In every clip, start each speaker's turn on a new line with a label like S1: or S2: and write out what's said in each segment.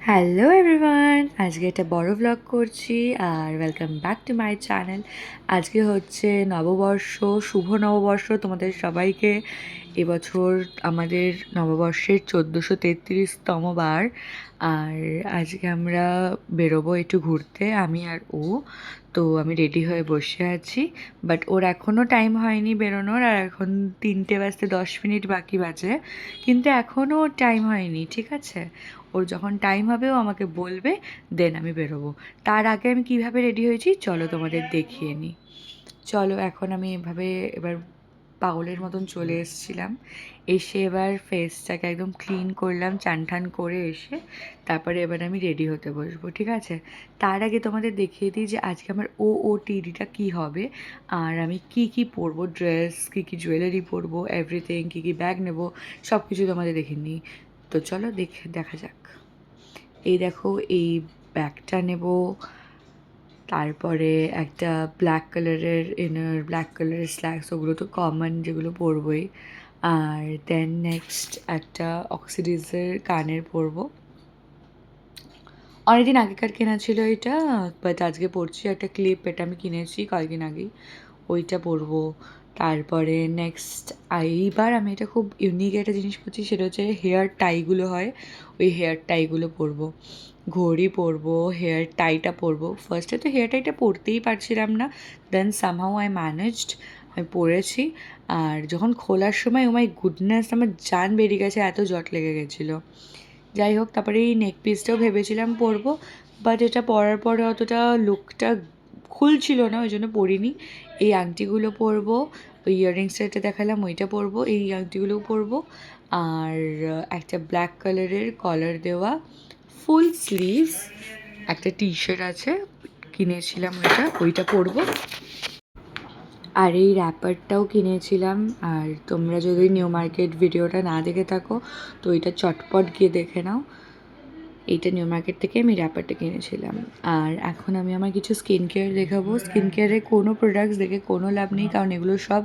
S1: Hello everyone, আজকে একটা বড় ব্লগ করছি আর welcome back to my channel. আজকে হচ্ছে নববর্ষ, শুভ নববর্ষ তোমাদের সবাইকে। এবছর আমাদের নববর্ষের 1433তম বার। আর আজকে আমরা বেরোবো একটু ঘুরতে, আমি আর ও। তো আমি রেডি হয়ে বসে আছি, বাট ওর এখনও টাইম হয়নি বেরোনোর। আর এখন 3:10 বাকি বাজে, কিন্তু এখনও ওর টাইম হয়নি, ঠিক আছে? ওর যখন টাইম হবে ও আমাকে বলবে, দেন আমি বেরোবো। তার আগে আমি কিভাবে রেডি হয়েছি চলো তোমাদের দেখিয়ে নিই। চলো, এখন আমি এবার পাগলের মতন চলে এসেছিলাম। এসে এবার ফেসটাকে একদম ক্লিন করলাম, চান ঠান করে এসে তারপরে এবার আমি রেডি হতে বসবো, ঠিক আছে? তার আগে তোমাদের দেখিয়ে দিই যে আজকে আমার OOTDটা কী হবে, আর আমি কি কি পরবো, ড্রেস কী কী, জুয়েলারি পরবো, এভরিথিং, কী কী ব্যাগ নেবো, সব কিছু তোমাদের দেখিয়ে নিই। তো চলো দেখা যাক। এই দেখো, এই ব্যাগটা নেব, তারপরে একটা ব্ল্যাক কালারের ইনার, ব্ল্যাক কালারের স্ল্যাক্স, ওগুলো তো কমন, যেগুলো পরবই। আর দেন নেক্সট একটা অক্সিডিজের কানের পরবো। অনেকদিন আগেকার কেনা ছিল এটা, বাট আজকে পরছি। একটা ক্লিপ, এটা আমি কিনেছি কয়েকদিন আগেই, ওইটা পরবো। তারপরে নেক্সট, এইবার আমি এটা খুব ইউনিক একটা জিনিস পরছি, সেটা হচ্ছে হেয়ার টাইগুলো হয়, ওই হেয়ার টাইগুলো পরবো। ঘড়ি পরবো, হেয়ার টাইটা পরবো। ফার্স্টে তো হেয়ার টাইটা পরতেই পারছিলাম না, দেন সামহাউ আই ম্যানেজড, আমি পরেছি। আর যখন খোলার সময়, ও মাই গুডনেস, আমার জান বেরিয়ে গেছে, এত জট লেগে গেছিলো। যাই হোক, তারপরে এই নেক পিসটাও ভেবেছিলাম পরবো, বাট এটা পরার পরে অতটা লুকটা খুলছিল না, ওই জন্য পরিনি। এই আংটিগুলো পরবো, ওই ইয়াররিংসটা এটা দেখালাম ওইটা পরবো, এই আংটিগুলোও পরবো। আর একটা ব্ল্যাক কালারের কলার দেওয়া ফুল স্লিভস একটা টি শার্ট আছে, কিনেছিলাম ওইটা পরবো। আর এই র্যাপারটাও কিনেছিলাম। আর তোমরা যদি নিউ মার্কেট ভিডিওটা না দেখে থাকো তো ওইটা চটপট গিয়ে দেখে নাও। এইটা নিউ মার্কেট থেকে আমি র্যাপারটা কিনেছিলাম। আর এখন আমি আমার কিছু স্কিন কেয়ার দেখাবো। স্কিন কেয়ারে কোনো প্রোডাক্টস দেখে কোনো লাভ নেই, কারণ এগুলো সব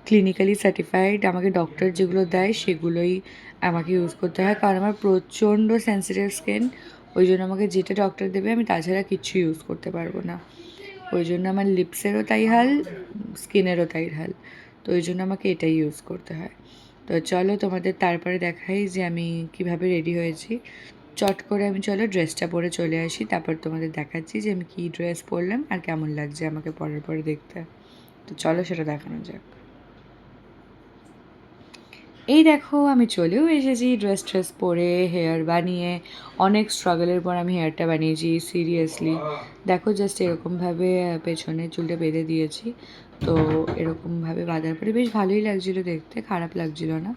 S1: ক্লিনিক্যালি সার্টিফাইড। আমাকে ডক্টর যেগুলো দেয় সেগুলোই আমাকে ইউজ করতে হয়, কারণ আমার প্রচণ্ড সেন্সিটিভ স্কিন। ওই জন্য আমাকে যেটা ডক্টর দেবে আমি তাছাড়া কিচ্ছু ইউজ করতে পারবো না। ওই জন্য আমার লিপসেরও তাই হাল, স্কিনেরও তাই হাল। তো ওই জন্য আমাকে এটাই ইউজ করতে হয়। তো চলো তোমাদের তারপরে দেখাই যে আমি কিভাবে রেডি হয়েছি। চট করে আমি চলো ড্রেসটা পরে চলে আসি, তারপর তোমাদের দেখাচ্ছি যে আমি কী ড্রেস পরলাম আর কেমন লাগছে আমাকে পরার পরে দেখতে। তো চলো সেটা দেখানো যাক। এই দেখো, আমি চলেও এসেছি ড্রেস পরে, হেয়ার বানিয়ে। অনেক স্ট্রাগলের পর আমি হেয়ারটা বানিয়েছি, সিরিয়াসলি। দেখো, জাস্ট এরকমভাবে পেছনে চুলটা বেঁধে দিয়েছি। তো এরকমভাবে বাঁধার পরে বেশ ভালোই লাগছিলো দেখতে, খারাপ লাগছিলো না।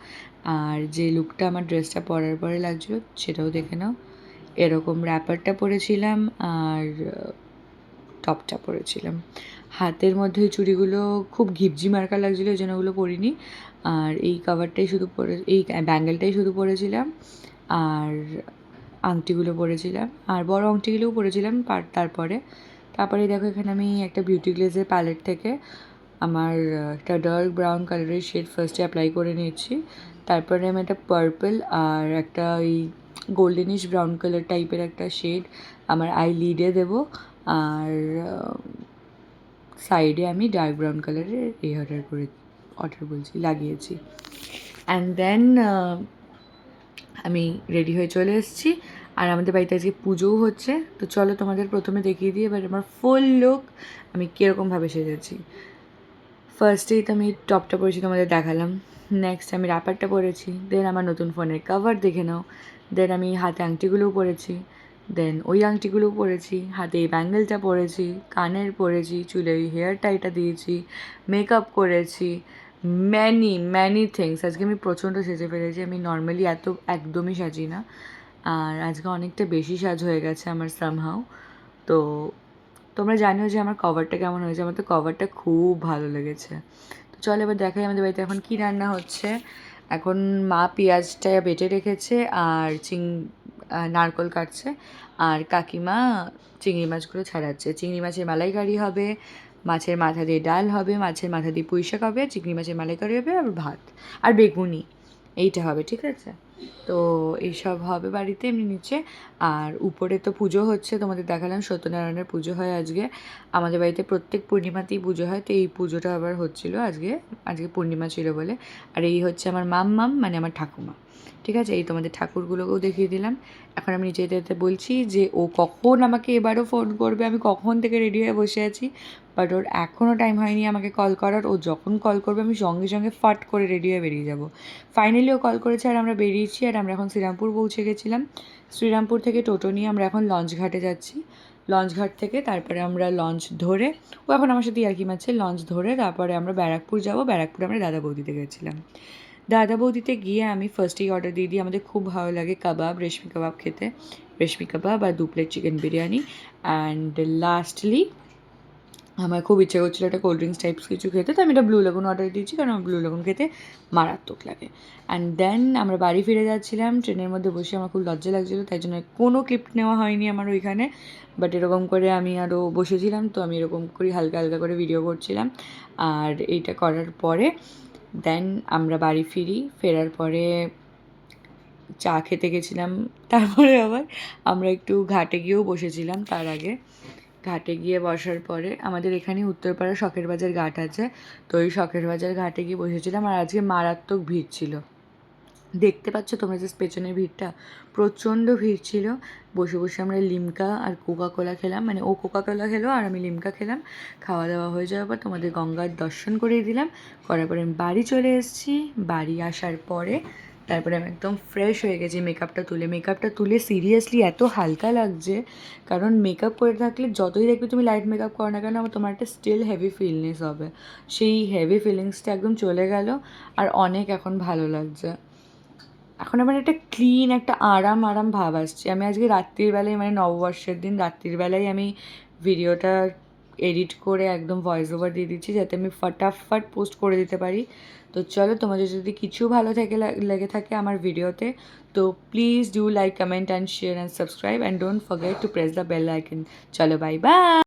S1: আর যে লুকটা আমার ড্রেসটা পরার পরে লাগছিলো সেটাও দেখে নাও। এরকম র্যাপারটা পরেছিলাম আর টপটা পরেছিলাম। হাতের মধ্যে ওই চুড়িগুলো খুব ঘিপঝি মার্কা লাগছিলো, ওই জন্য ওগুলো পরিনি। আর এই কাভারটাই শুধু এই ব্যাঙ্গেলটাই শুধু পরেছিলাম। আর আংটিগুলো পরেছিলাম, আর বড় আংটিগুলোও পরেছিলাম তারপরে দেখো, এখানে আমি একটা বিউটি গ্লেজের প্যালেট থেকে আমার একটা ডার্ক ব্রাউন কালারের শেড ফার্স্টে অ্যাপ্লাই করে নিয়েছি। তারপরে আমি একটা পার্পল আর একটা ওই গোল্ডেনিশ ব্রাউন কালার টাইপের একটা শেড আমার আই লিডে দেবো। আর সাইডে আমি ডার্ক ব্রাউন কালারের এই লাগিয়েছি। অ্যান্ড দেন আমি রেডি হয়ে চলে এসেছি। আর আমাদের বাড়িতে আজকে পুজোও হচ্ছে। তো চলো তোমাদের প্রথমে দেখিয়ে দিই এবার আমার ফুল লুক, আমি কীরকমভাবে সেজেছি। ফার্স্টেই তো আমি টপটা পরেছি, তোমাদের দেখালাম। নেক্সট আমি র্যাপারটা পরেছি, দেন আমার নতুন ফোনের কভার দেখে নাও। দেন আমি হাতে আংটিগুলোও পরেছি, দেন ওই আংটিগুলোও পরেছি, হাতে এই ব্যাঙ্গেলটা পরেছি, কানের পরেছি, চুলে ওই হেয়ার টাইটা দিয়েছি, মেকআপ করেছি, ম্যানি থিংস। আজকে আমি প্রচণ্ড সেজে ফেলেছি, আমি নর্মালি এত একদমই সাজি না। আর আজকে অনেকটা বেশি সাজ হয়ে গেছে আমার সামহাউ। তো তোমরা জানিও যে আমার কভারটা কেমন হয়েছে, আমার তো কভারটা খুব ভালো লেগেছে। তো চলো এবার দেখাই আমাদের বাড়িতে এখন কী রান্না হচ্ছে। এখন মা পেঁয়াজটা বেটে রেখেছে আর নারকোল কাটছে, আর কাকিমা চিংড়ি মাছগুলো ছাড়াচ্ছে। চিংড়ি মাছের মালাইকারি হবে, মাছের মাথা দিয়ে ডাল হবে, মাছের মাথা দিয়ে পুঁই শাক হবে, চিংড়ি মাছের মালাইকারি হবে, আর ভাত আর বেগুনি, এইটা হবে, ঠিক আছে? তো এইসব হবে বাড়িতে এমনি নিচে। আর উপরে তো পুজো হচ্ছে, তোমাদের দেখালাম সত্যনারায়ণের পুজো হয় আজকে। আমাদের বাড়িতে প্রত্যেক পূর্ণিমাতেই পুজো হয়, তো এই পুজোটা আবার হচ্ছিলো আজকে। আজকে পূর্ণিমা ছিল বলে। আর এই হচ্ছে আমার মাম্মাম, মানে আমার ঠাকুমা। ঠিক আছে, এই তোমাদের ঠাকুরগুলোকেও দেখিয়ে দিলাম। এখন আমি নিচে যেতে বলছি যে ও কখন আমাকে এবারও ফোন করবে, আমি কখন থেকে রেডি হয়ে বসে আছি, বাট ওর এখনও টাইম হয়নি আমাকে কল করার। ও যখন কল করবে আমি সঙ্গে সঙ্গে ফাট করে রেডি হয়ে বেরিয়ে যাব। ফাইনালি ও কল করেছে আর আমরা বেরিয়েছি। আর আমরা এখন শ্রীরামপুর পৌঁছে গেছিলাম। শ্রীরামপুর থেকে টোটো নিয়ে আমরা এখন লঞ্চ ঘাটে যাচ্ছি। লঞ্চ ঘাট থেকে তারপরে আমরা লঞ্চ ধরে, ও এখন আমার সাথে ইয়ার্কি মারছে, লঞ্চ ধরে তারপরে আমরা ব্যারাকপুর যাব। ব্যারাকপুরে আমরা দাদা বৌদিতে গেছিলাম। দাদা বৌদিতে গিয়ে আমি ফার্স্টেই অর্ডার দিয়ে দিই, আমাদের খুব ভালো লাগে কাবাব, রেশমি কাবাব খেতে। রেশমি কাবাব আর 2 plate chicken biryani. And lastly আমার খুব ইচ্ছে করছিলো একটা কোল্ড ড্রিঙ্কস টাইপস কিছু খেতে, তো আমি এটা ব্লু লেগুন অর্ডার দিয়েছি, কারণ আমার ব্লু লেগুন খেতে মারাত্মক লাগে। অ্যান্ড দেন আমরা বাড়ি ফিরে যাচ্ছিলাম, ট্রেনের মধ্যে বসে আমার খুব লজ্জা লাগছিলো, তাই জন্য কোনো ক্লিপ নেওয়া হয়নি আমার ওইখানে। বাট এরকম করে আমি আরও বসেছিলাম, তো আমি এরকম করে হালকা হালকা করে ভিডিও করছিলাম। আর এইটা করার পরে দেন আমরা বাড়ি ফিরি। ফেরার পরে চা খেতে গেছিলাম। তারপরে আবার আমরা একটু ঘাটে গিয়েও বসেছিলাম। তার আগে ঘাটে গিয়ে বসার পরে আমাদের এখানে উত্তরপাড়া শখের বাজার ঘাট আছে, তো ওই শখের বাজার ঘাটে গিয়ে বসেছিলাম। আর আজকে মারাত্মক ভিড় ছিল, দেখতে পাচ্ছ তোমরা যে পেছনের ভিড়টা, প্রচণ্ড ভিড় ছিল। বসে বসে আমরা লিমকা আর কোকা কোলা খেলাম, মানে ও কোকা কোলা খেলো আর আমি লিমকা খেলাম। খাওয়া দাওয়া হয়ে যাওয়ার পর তোমাদের গঙ্গার দর্শন করিয়ে দিলাম। করার পরে আমি বাড়ি চলে এসেছি। বাড়ি আসার পরে তারপরে আমি একদম ফ্রেশ হয়ে গেছি মেকআপটা তুলে সিরিয়াসলি এত হালকা লাগছে, কারণ মেকআপ করে থাকলে যতই দেখবে তুমি লাইট মেকআপ করো না কেন, তোমার একটা স্টিল হেভি ফিলনেস হবে। সেই হেভি ফিলিংসটা একদম চলে গেল। আর অনেক এখন ভালো লাগছে। এখন আমার একটা ক্লিন একটা আরাম আরাম ভাব আসছে। আমি আজকে রাত্রির বেলায়, মানে নববর্ষের দিন রাত্রির বেলায় আমি ভিডিওটা এডিট করে একদম ভয়েস ওভার দিয়ে দিচ্ছি, যাতে আমি ফটাফট পোস্ট করে দিতে পারি। তো চলো, তোমাদের যদি কিছু ভালো লেগে থাকে আমার ভিডিওতে, তো please do like, comment and share and subscribe, and don't forget to press the bell icon. চলো, বাই বাই।